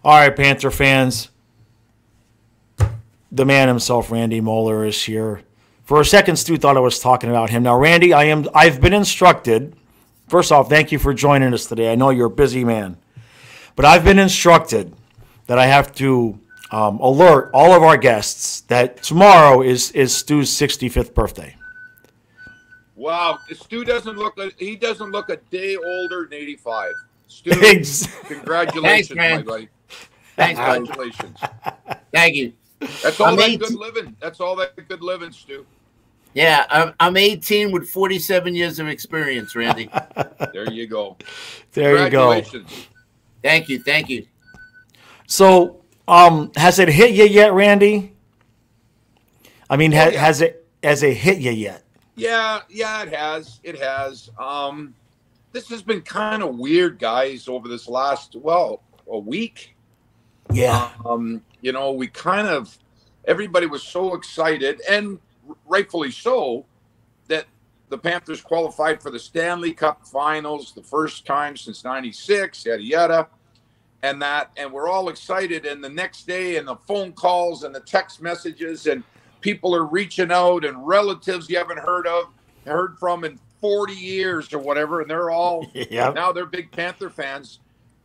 All right, Panther fans. The man himself, Randy Moller, is here. For a second, Stu thought I was talking about him. Now, Randy, I've been instructed. First off, thank you for joining us today. I know you're a busy man. But I've been instructed that I have to alert all of our guests that tomorrow is Stu's 65th birthday. Wow, Stu doesn't look a day older than 85. Stu, congratulations, Thanks, man. my buddy. Thanks, buddy. Congratulations. Thank you. That's all I'm that 18 good living. That's all that good living, Stu. Yeah, I'm 18 with 47 years of experience, Randy. There you go. There you go. Congratulations. Thank you, thank you. So, has it hit you yet, Randy? I mean, has it hit you yet? Yeah, it has. It has. This has been kind of weird, guys, over this last, a week. Yeah. You know, we kind of, everybody was so excited, and rightfully so, that the Panthers qualified for the Stanley Cup Finals the first time since '96, yada yada, and we're all excited. And the next day, and the phone calls and the text messages, and people are reaching out, and relatives you haven't heard from in 40 years or whatever, and they're all now they're big Panther fans.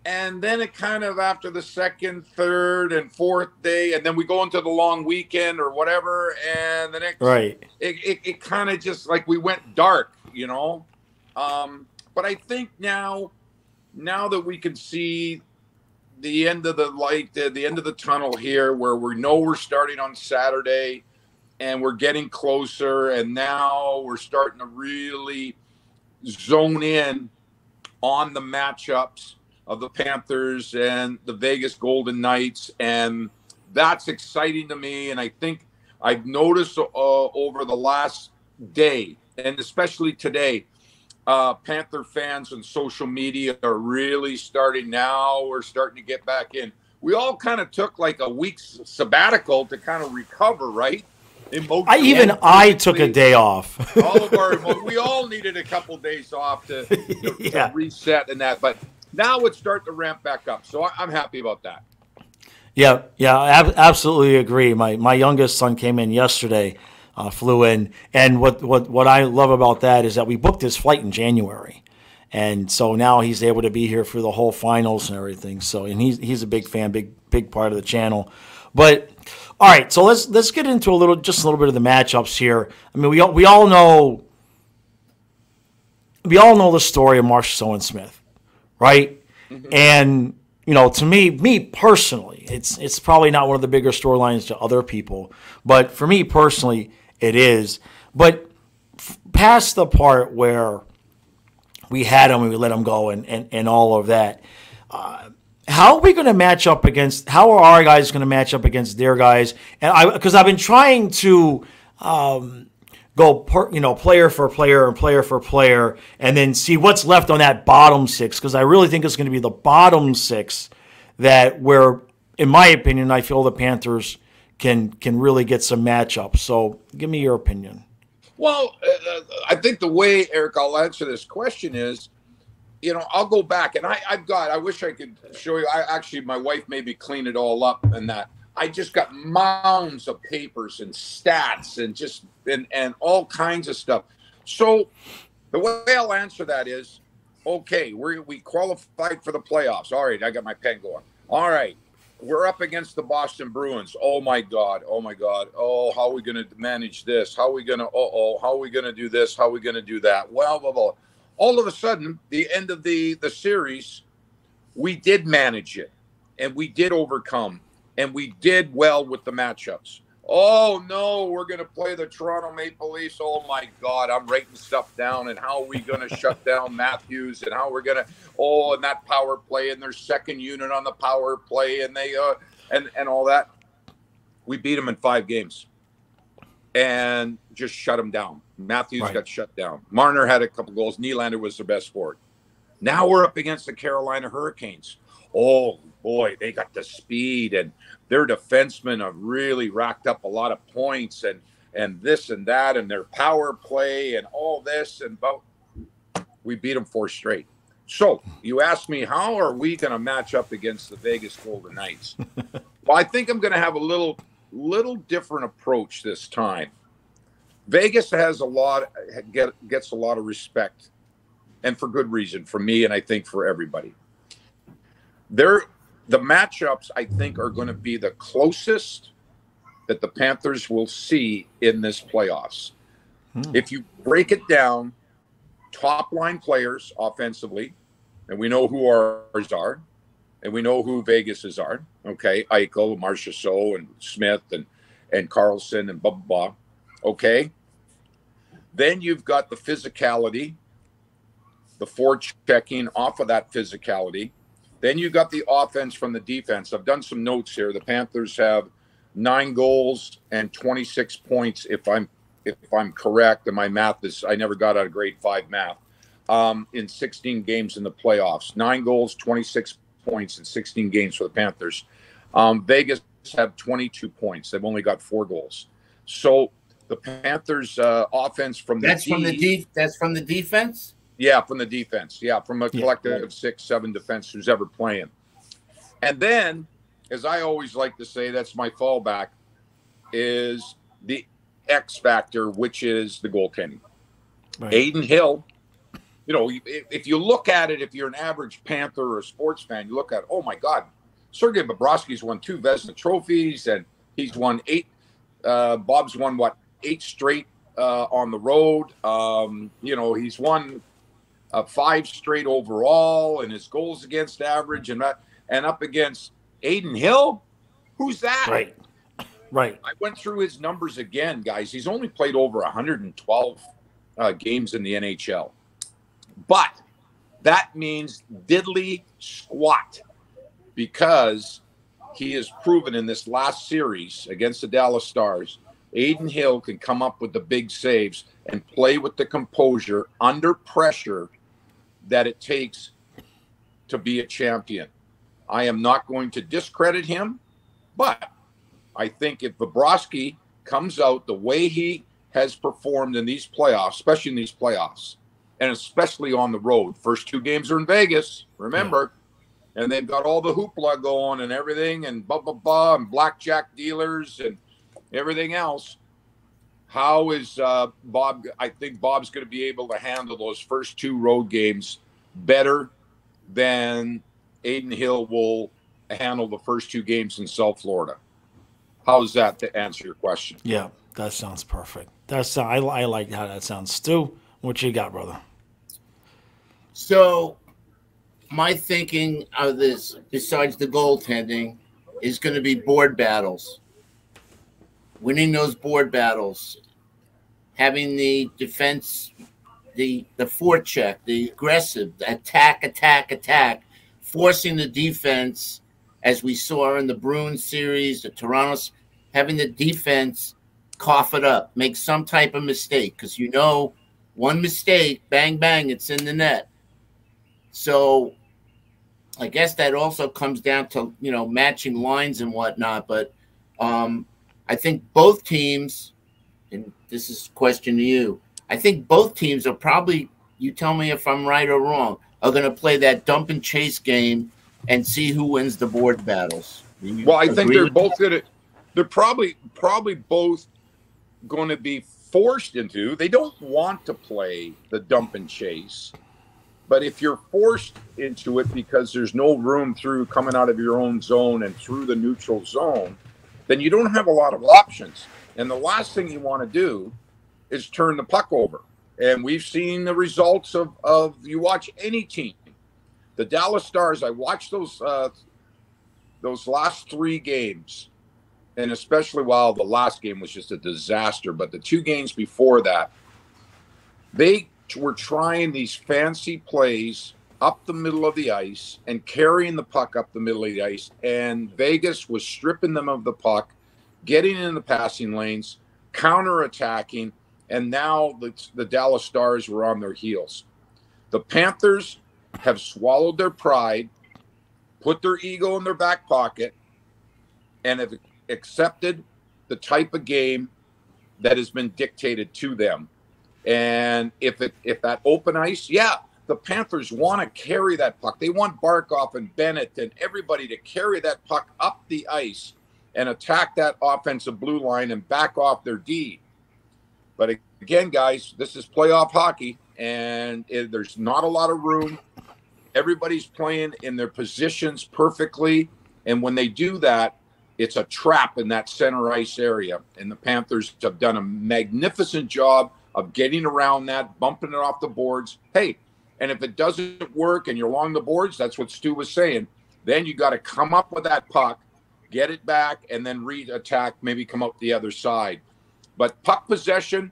And then it kind of, after the second, third, and fourth day, and then we go into the long weekend or whatever, and the next, it kind of just like we went dark, you know. But I think now that we can see the end of the light, the end of the tunnel here, where we know we're starting on Saturday, and we're getting closer, and now we're starting to really zone in on the matchups of the Panthers and the Vegas Golden Knights, and that's exciting to me. And I think I've noticed over the last day, and especially today, Panther fans on social media are really starting now. We're starting to get back in. We all kind of took like a week's sabbatical to kind of recover, right? I took a day off. We all needed a couple days off to reset and that, but now it's starting to ramp back up. So I'm happy about that. Yeah, absolutely agree. My youngest son came in yesterday, flew in, and what I love about that is that we booked his flight in January, and so now he's able to be here for the whole finals and everything. So, and he's a big fan, big part of the channel. But all right, so let's get into just a little bit of the matchups here. I mean, we all know the story of Marchessault and Smith, right? Mm-hmm. And you know, to me personally, it's probably not one of the bigger storylines to other people, but for me personally, it is. But past the part where we had him and we let him go and all of that, how are we going to match up against? How are our guys going to match up against their guys? And because I've been trying to go player for player and player for player, and then see what's left on that bottom six, because I really think it's going to be the bottom six that where, in my opinion, I feel the Panthers can really get some matchups. So give me your opinion. Well, I think the way, Eric, I'll answer this question is, you know, I'll go back, and I wish I could show you. My wife made me clean it all up, and that I just got mounds of papers and stats and all kinds of stuff. So the way I'll answer that is, okay, we qualified for the playoffs. All right, I got my pen going. All right, we're up against the Boston Bruins. Oh my God. Oh, how are we going to manage this? How are we going to? How are we going to do this? How are we going to do that? Well, blah, blah. All of a sudden, the end of the series, we did manage it, and we did overcome, and we did well with the matchups. Oh, no, we're going to play the Toronto Maple Leafs. Oh, my God, I'm writing stuff down, and how are we going to shut down Matthews, and how we're going to, and that power play, and their second unit on the power play, and they, and all that. We beat them in 5 games and just shut them down. Matthews got shut down. Marner had a couple goals. Nylander was the best forward. Now we're up against the Carolina Hurricanes. Oh, boy, they got the speed, and their defensemen have really racked up a lot of points, and this and that, and their power play and all this. And we beat them 4 straight. So you asked me, how are we going to match up against the Vegas Golden Knights? Well, I think I'm going to have a little different approach this time. Vegas has gets a lot of respect, and for good reason, from me and I think for everybody. The matchups, I think, are going to be the closest that the Panthers will see in this playoffs. If you break it down, top line players offensively, and we know who ours are, and we know who Vegas's are. Okay, Eichel, Marchessault, and Smith, and Carlson, and blah blah blah. Okay. Then you've got the physicality, the forechecking off of that physicality. Then you got the offense from the defense. I've done some notes here. The Panthers have 9 goals and 26 points, if I'm correct, and my math is, I never got out of grade 5 math, in 16 games in the playoffs. 9 goals, 26 points in 16 games for the Panthers. Vegas have 22 points. They've only got 4 goals. So the Panthers' offense from that's from the defense? Yeah, from the defense. Yeah, from a collective of 6-7 defense who's ever playing. And then, as I always like to say, that's my fallback, is the X factor, which is the goaltending. Right. Aiden Hill, you know, if you look at it, if you're an average Panther or a sports fan, you look at, oh my God, Sergei Bobrovsky's won 2 Vezina trophies, and he's won 8. Bob's won, what, 8 straight on the road. You know, he's won 5 straight overall, and his goals against average, and up against Aiden Hill. Who's that? Right. I went through his numbers again, guys. He's only played over 112 games in the NHL. But that means diddly squat, because he has proven in this last series against the Dallas Stars, Aiden Hill can come up with the big saves and play with the composure under pressure that it takes to be a champion. I am not going to discredit him, but I think if Bobrovsky comes out the way he has performed in these playoffs, especially in these playoffs, and especially on the road, first 2 games are in Vegas, remember, and they've got all the hoopla going and everything, and blah, blah, blah, and blackjack dealers and everything else. How is Bob? I think Bob's going to be able to handle those first 2 road games better than Aiden Hill will handle the first 2 games in South Florida. How's that to answer your question? Yeah, that sounds perfect. I like how that sounds. Stu, what you got, brother? So my thinking of this, besides the goaltending, is going to be board battles. Winning those board battles, having the defense, the forecheck, the aggressive, attack, forcing the defense, as we saw in the Bruins series, the Toronto, having the defense cough it up, make some type of mistake, because you know, one mistake, bang, bang, it's in the net. So I guess that also comes down to, you know, matching lines and whatnot. But I think both teams, and this is a question to you, I think both teams are probably, you tell me if I'm right or wrong, are going to play that dump and chase game and see who wins the board battles. Well, I think they're both going to, they're probably both going to be forced into, they don't want to play the dump and chase. But if you're forced into it because there's no room through coming out of your own zone and through the neutral zone, then you don't have a lot of options. And the last thing you want to do is turn the puck over. And we've seen the results of you watch any team. The Dallas Stars, I watched those last 3 games, and especially while the last game was just a disaster, but the 2 games before that, they were trying these fancy plays up the middle of the ice and carrying the puck up the middle of the ice, and Vegas was stripping them of the puck, getting in the passing lanes, counterattacking, and now the Dallas Stars were on their heels. The Panthers have swallowed their pride, put their ego in their back pocket, and have accepted the type of game that has been dictated to them. And if that open ice, the the Panthers want to carry that puck. They want Barkov and Bennett and everybody to carry that puck up the ice and attack that offensive blue line and back off their D. But again, guys, this is playoff hockey, and there's not a lot of room. Everybody's playing in their positions perfectly, and when they do that, it's a trap in that center ice area. And the Panthers have done a magnificent job of getting around that, bumping it off the boards. Hey, and if it doesn't work and you're along the boards, that's what Stu was saying, then you got to come up with that puck, get it back, and then re-attack, maybe come up the other side. But puck possession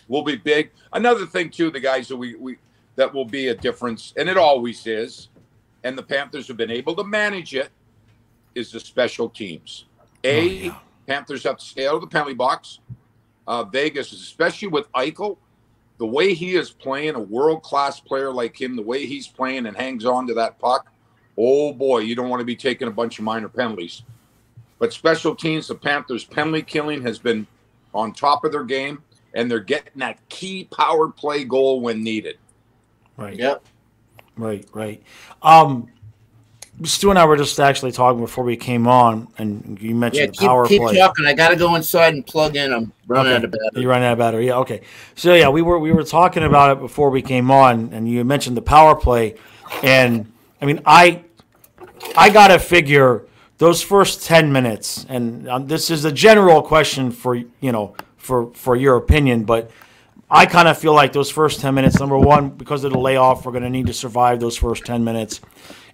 will be big. Another thing, too, the guys that that will be a difference, and it always is, and the Panthers have been able to manage it, is the special teams. Panthers have to stay out of the penalty box. Vegas, especially with Eichel, the way he is playing, a world-class player like him, the way he's playing and hangs on to that puck, oh boy, you don't want to be taking a bunch of minor penalties. But special teams, the Panthers' penalty killing has been on top of their game, and they're getting that key power play goal when needed. Right. Yep. Right. Stu and I were just actually talking before we came on, and you mentioned the power play. Keep talking. I got to go inside and plug in. I'm running out of battery. You're running out of battery. Yeah. Okay. So yeah, we were talking about it before we came on, and you mentioned the power play, and I mean, I gotta figure those first 10 minutes, and this is a general question for your opinion, but I kind of feel like those first 10 minutes, number one, because of the layoff, we're going to need to survive those first 10 minutes.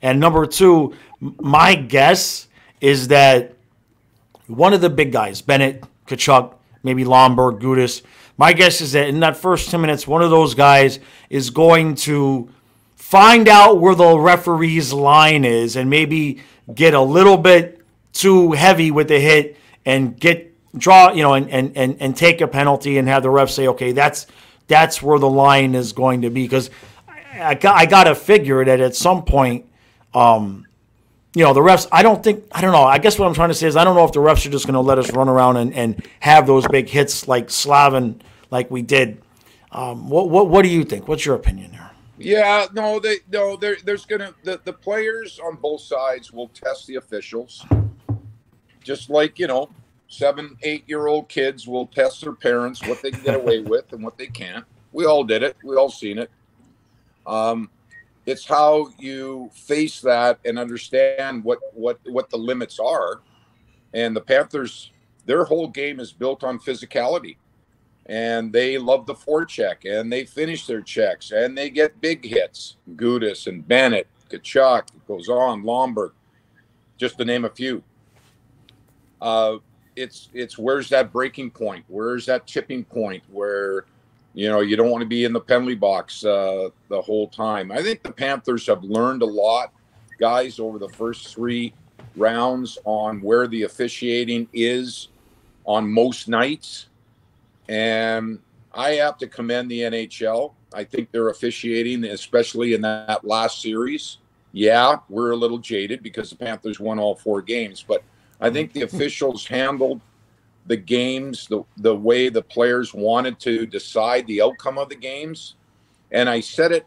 And number two, my guess is that one of the big guys, Bennett, Tkachuk, maybe Lomberg, Gudis, my guess is that in that first 10 minutes, one of those guys is going to find out where the referee's line is and maybe get a little bit too heavy with the hit and and take a penalty and have the ref say, okay, that's where the line is going to be. Because I got to figure that at some point, the refs, I don't know. I guess what I'm trying to say is I don't know if the refs are just going to let us run around and have those big hits like Slavin, like we did. What do you think? What's your opinion there? Yeah, there's gonna the players on both sides will test the officials, just like 7-8-year-old kids will test their parents what they can get away with and what they can't. We all did it. We all seen it. It's how you face that and understand what the limits are. And the Panthers, their whole game is built on physicality. And they love the forecheck, and they finish their checks, and they get big hits. Gudis and Bennett, Tkachuk, it goes on, Lomberg, just to name a few. It's where's that breaking point? Where's that tipping point where, you don't want to be in the penalty box the whole time. I think the Panthers have learned a lot, guys, over the first 3 rounds on where the officiating is on most nights. And I have to commend the NHL. I think they're officiating, especially in that last series. Yeah, we're a little jaded because the Panthers won all 4 games, but I think the officials handled the games the way the players wanted to decide the outcome of the games. And I said it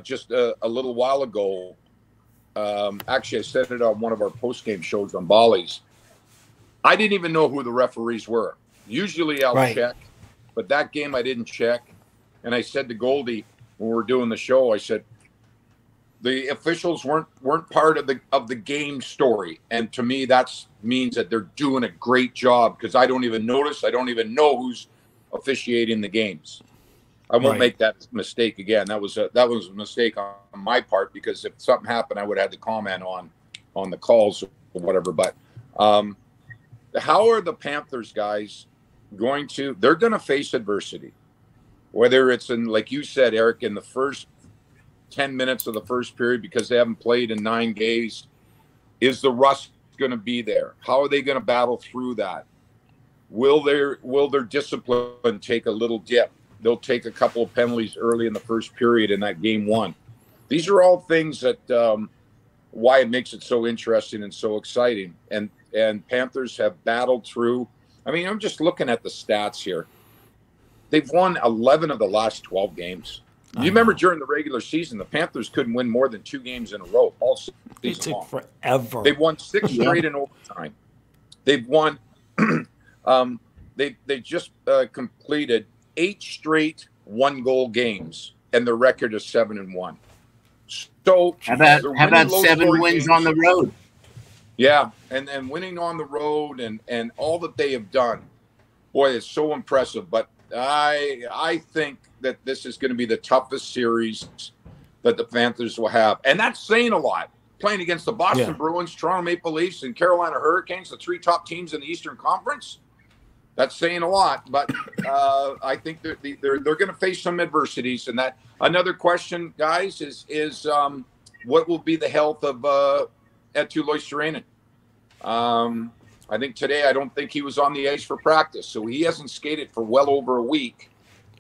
just a little while ago. Actually, I said it on one of our post-game shows on Bolly's. I didn't even know who the referees were. Usually I'll check, but that game I didn't check. And I said to Goldie when we were doing the show, I said, the officials weren't part of the game story. And to me, that means that they're doing a great job because I don't even notice. I don't even know who's officiating the games. I won't make that mistake again. That was a mistake on my part because if something happened, I would have had to comment on the calls or whatever. But how are the Panthers guys going to? They're going to face adversity, whether it's in, like you said, Eric, in the first 10 minutes of the first period because they haven't played in 9 games. Is the rust going to be there? How are they going to battle through that? Will their discipline take a little dip? They'll take a couple of penalties early in the first period in that game 1. These are all things that why it makes it so interesting and so exciting. And Panthers have battled through. I mean, I'm just looking at the stats here. They've won 11 of the last 12 games. You remember during the regular season, the Panthers couldn't win more than 2 games in a row all season It took long. forever. They've won 6 straight in overtime. They've won. They just completed 8 straight 1-goal games, and the record is 7-1. So how about 7 wins games on the road? Yeah, and winning on the road and all that they have done, boy, it's so impressive. But I think that this is going to be the toughest series that the Panthers will have, and that's saying a lot. Playing against the Boston Bruins, Toronto Maple Leafs, and Carolina Hurricanes, the 3 top teams in the Eastern Conference. That's saying a lot, but I think they're going to face some adversities. And that another question, guys, is what will be the health of Eetu Loisterainen? I think today, I don't think he was on the ice for practice, so he hasn't skated for well over a week,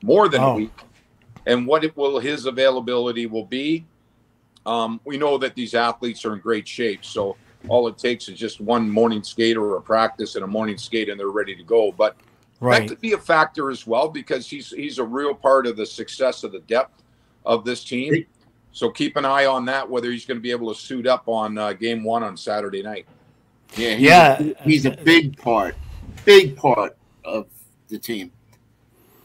more than a week. And what his availability will be? We know that these athletes are in great shape, so all it takes is just one morning skate or a practice and a morning skate, and they're ready to go. But that could be a factor as well, because he's a real part of the success of the depth of this team. So keep an eye on that, whether he's going to be able to suit up on game 1 on Saturday night. He's a big part of the team.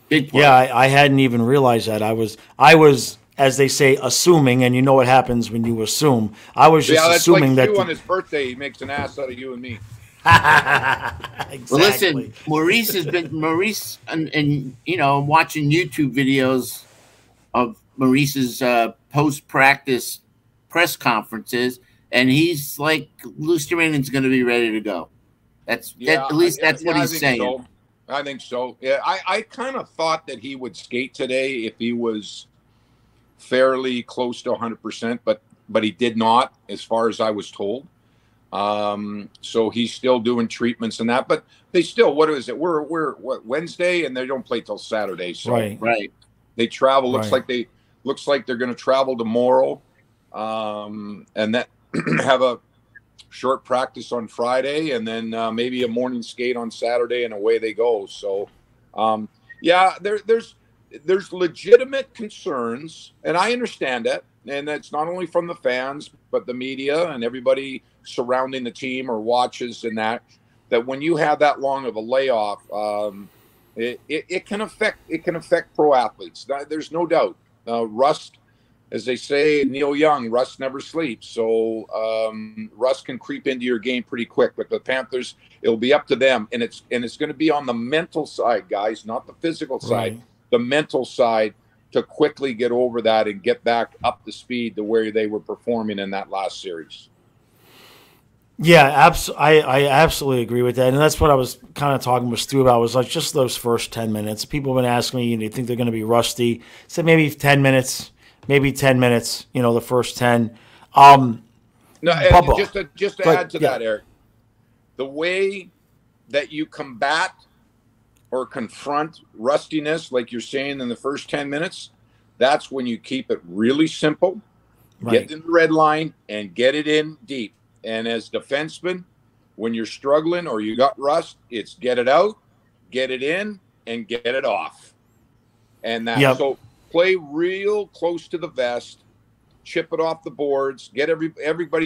Big part. Yeah, I hadn't even realized that. I was, as they say, assuming, and you know what happens when you assume. I was just assuming like that on his birthday, he makes an ass out of you and me. Exactly. Well, listen, Maurice, and you know, I'm watching YouTube videos of Maurice's post-practice press conferences, and he's like, Luosterainen's going to be ready to go. At least that's what he's saying. So. I think so. Yeah, I kind of thought that he would skate today if he was fairly close to 100%, but he did not, as far as I was told. So he's still doing treatments and that, but they still, what is it? We're Wednesday, and they don't play till Saturday. So right. They travel. Looks like they're going to travel tomorrow, and that have a short practice on Friday, and then maybe a morning skate on Saturday, and away they go. So, there's legitimate concerns, and I understand that, and that's not only from the fans, but the media and everybody surrounding the team or watches, and that when you have that long of a layoff, it can affect pro athletes. There's no doubt. Rust, as they say, Neil Young, rust never sleeps. So rust can creep into your game pretty quick. But the Panthers, it'll be up to them, and it's going to be on the mental side, guys, not the physical side. The mental side, to quickly get over that and get back up to speed to where they were performing in that last series. Yeah, I absolutely agree with that, and that's what I was kind of talking with Stu about. Was like just those first 10 minutes. People have been asking me, do you think they're going to be rusty? I said maybe 10 minutes. Maybe 10 minutes, the first 10. No, just to add to that, Eric, the way that you combat or confront rustiness, like you're saying in the first 10 minutes, that's when you keep it really simple, get in the red line, and get it in deep. And as defensemen, when you're struggling or you got rust, it's get it out, get it in, and get it off. And that so. Play real close to the vest, chip it off the boards, get everybody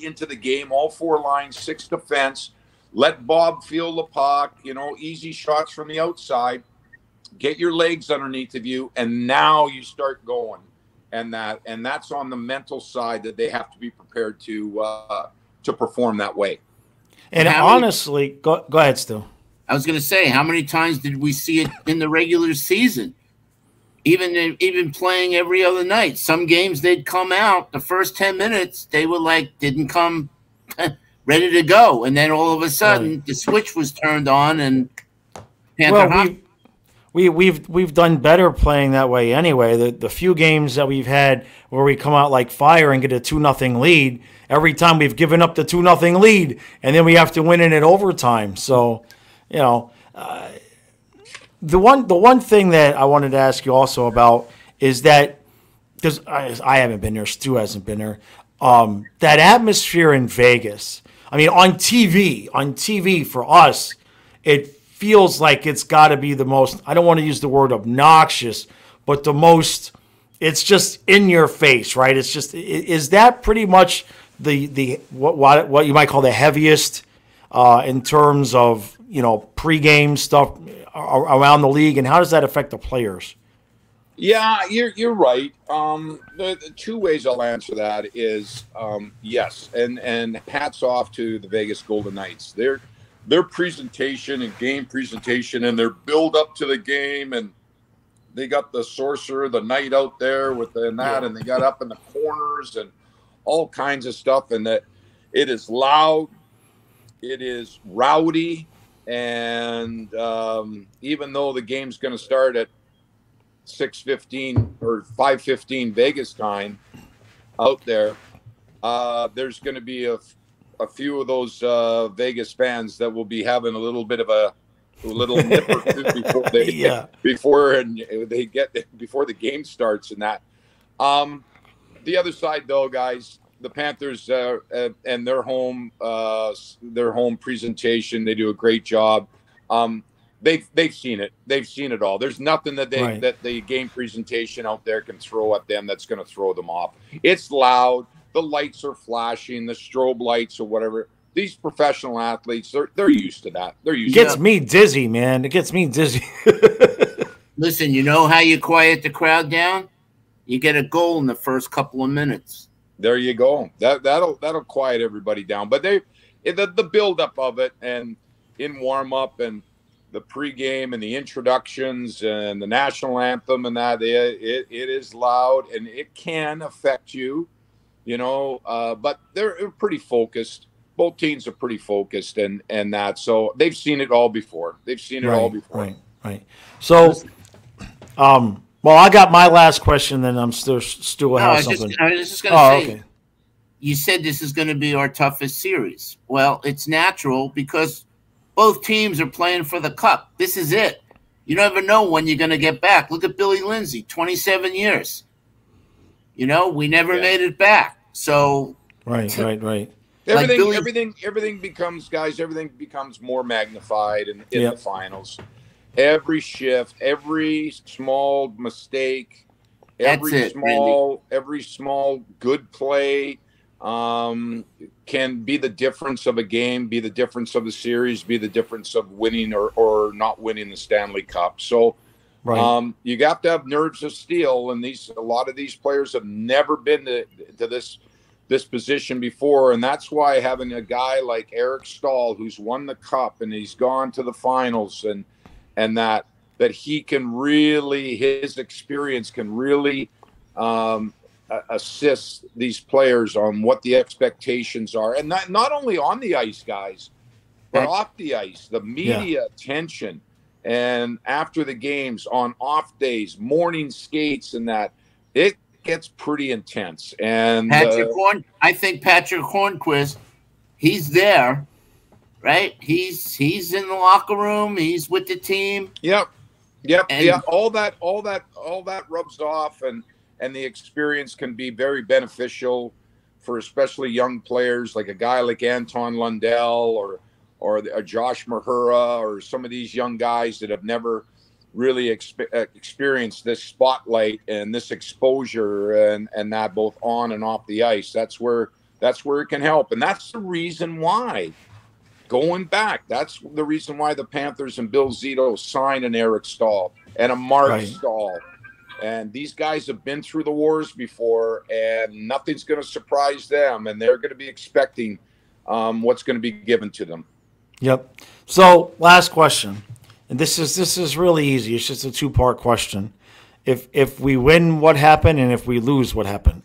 into the game, all 4 lines, 6 defense, let Bob feel the puck, easy shots from the outside, get your legs underneath of you, and now you start going. And that's on the mental side, that they have to be prepared to perform that way. And honestly, go ahead, Stu. I was going to say, how many times did we see it in the regular season? Even playing every other night. Some games they'd come out, the first 10 minutes, they were like, didn't come ready to go. And then all of a sudden the switch was turned on, and we've done better playing that way anyway. The few games that we've had where we come out like fire and get a 2-0 lead, every time we've given up the 2-0 lead, and then we have to win it in overtime. So, The one thing that I wanted to ask you also about is that, because I haven't been there, Stu hasn't been there, that atmosphere in Vegas. I mean, on TV for us, it feels like it's got to be the most, I don't want to use the word obnoxious, but the most, it's just in your face, right? It's just, is that pretty much the what you might call the heaviest in terms of, pregame stuff around the league, and how does that affect the players? Yeah, you're right. The two ways I'll answer that is yes, and hats off to the Vegas Golden Knights. Their presentation and game presentation and their build up to the game, and they got the sorcerer, the knight out there and they got up in the corners and all kinds of stuff, and that it is loud, it is rowdy, and even though the game's going to start at 6:15 or 5:15 Vegas time out there, there's going to be a few of those Vegas fans that will be having a little bit of a little nip or two before the game starts and that. The other side, though, guys, the Panthers and their home presentation, they do a great job. They've seen it. They've seen it all. There's nothing that that the game presentation out there can throw at them that's going to throw them off. It's loud. The lights are flashing, the strobe lights or whatever. These professional athletes, they're used to that. They're used. It gets me dizzy, man. It gets me dizzy. Listen, you know how you quiet the crowd down? You get a goal in the first couple of minutes. There you go. That'll quiet everybody down. But the buildup of it, and in warm up and the pregame and the introductions and the national anthem and that, it is loud and it can affect you, but they're pretty focused. Both teams are pretty focused and that. So they've seen it all before. Right. So, well, I got my last question, then I'm still have something. I was just going to say, okay. You said this is going to be our toughest series. Well, it's natural because both teams are playing for the cup. This is it. You never know when you're going to get back. Look at Billy Lindsay, 27 years. We never made it back. So right. Everything becomes more magnified in the finals. Every shift, every small mistake, every small good play can be the difference of a game, be the difference of a series, be the difference of winning or not winning the Stanley Cup. So you got to have nerves of steel, and a lot of these players have never been to this position before, and that's why having a guy like Eric Stahl, who's won the Cup and he's gone to the finals, and that he can really, his experience can really assist these players on what the expectations are, and not only on the ice, guys, but off the ice, the media attention, and after the games, on off days, morning skates, and that it gets pretty intense. And I think Patrick Hornquist, he's there, right? He's in the locker room. He's with the team. Yep. All that rubs off, and the experience can be very beneficial for especially young players like a guy like Anton Lundell or Josh Mahura or some of these young guys that have never really experienced this spotlight and this exposure and that both on and off the ice. That's where it can help, and that's the reason why. Going back, that's the reason why the Panthers and Bill Zito signed an Eric Stahl and a Mark Stahl. And these guys have been through the wars before, and nothing's going to surprise them. And they're going to be expecting what's going to be given to them. Yep. So, last question, and this is really easy. It's just a two-part question. If we win, what happened, and if we lose, what happened?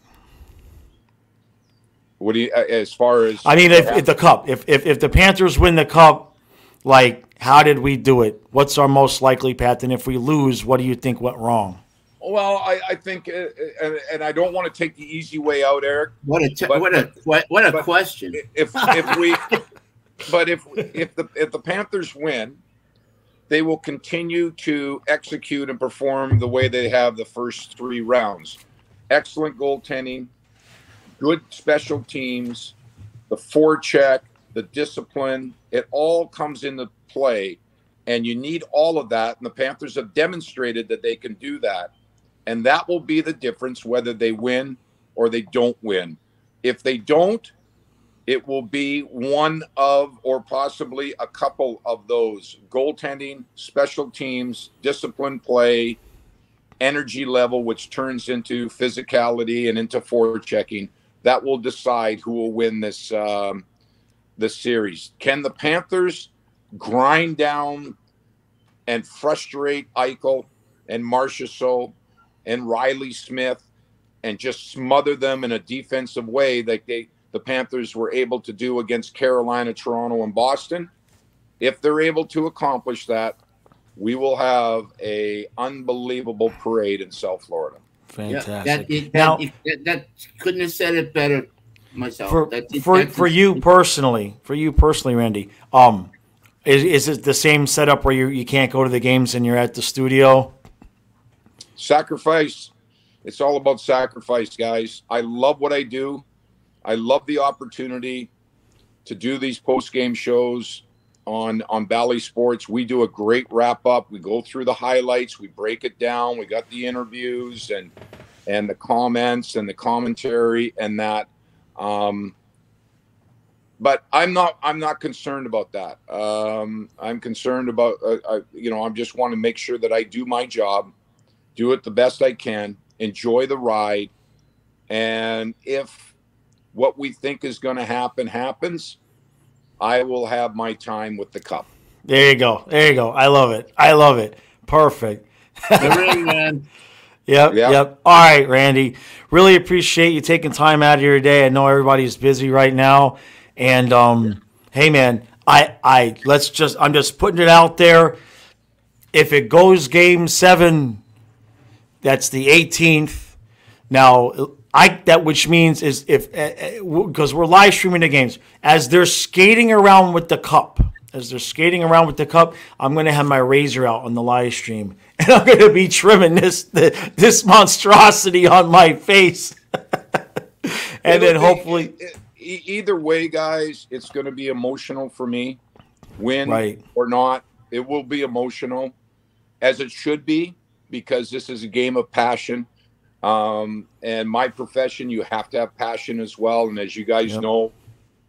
What do you, as far as? I mean, if the cup, if the Panthers win the cup, like, how did we do it? What's our most likely path? And if we lose, what do you think went wrong? Well, I think, and I don't want to take the easy way out, Eric. What a question. If the Panthers win, they will continue to execute and perform the way they have the first three rounds. Excellent goaltending, good special teams, the forecheck, the discipline. It all comes into play, And you need all of that. And the Panthers have demonstrated that they can do that. And that will be the difference whether they win or they don't win. If they don't, it will be one of, or possibly a couple of those: goaltending, special teams, disciplined play, energy level, which turns into physicality and into forechecking. That will decide who will win this series. Can the Panthers grind down and frustrate Eichel and Marchessault and Riley Smith and just smother them in a defensive way like the Panthers were able to do against Carolina, Toronto, and Boston? If they're able to accomplish that, we will have a unbelievable parade in South Florida. Fantastic. That couldn't have said it better myself. For you personally, Randy, is it the same setup where you can't go to the games and you're at the studio? Sacrifice. It's all about sacrifice, guys. I love what I do. I love the opportunity to do these post-game shows on Bally Sports. We do a great wrap-up. We go through the highlights. We break it down. We got the interviews and the comments and the commentary and that. But I'm not concerned about that. I'm concerned about, I just want to make sure that I do my job, do it the best I can, enjoy the ride. And if what we think is going to happen happens, I will have my time with the cup. There you go. I love it. Perfect. The ring, man. Yep. All right, Randy. Really appreciate you taking time out of your day. I know everybody's busy right now. And hey, man, I'm just putting it out there. If it goes Game 7, that's the 18th. Now, which means is if because we're live streaming the games as they're skating around with the cup. I'm going to have my razor out on the live stream, and I'm going to be trimming this monstrosity on my face, and then hopefully. Either way, guys, it's going to be emotional for me. Win right. or not, it will be emotional, as it should be, because this is a game of passion. And my profession, you have to have passion as well. And as you guys know,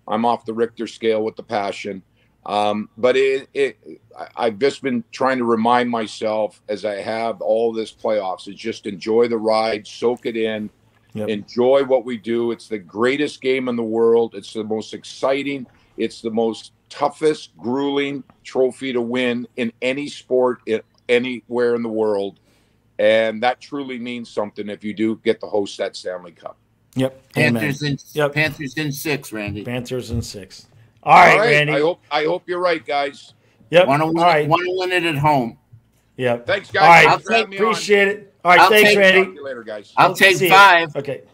I'm off the Richter scale with the passion. But I've just been trying to remind myself as I have all this playoffs is just enjoy the ride, soak it in. Yep. Enjoy what we do. It's the greatest game in the world. It's the most exciting. It's the most toughest, grueling trophy to win in any sport anywhere in the world. And that truly means something if you do get to host that Stanley Cup. Yep. Panthers in 6, Randy. Panthers in 6. All right, Randy. I hope you're right, guys. Yep. Want to win it at home. Yep. Thanks, guys. All right. Appreciate it. All right, thanks, Randy. Talk to you later, guys. I'll take 5. Okay.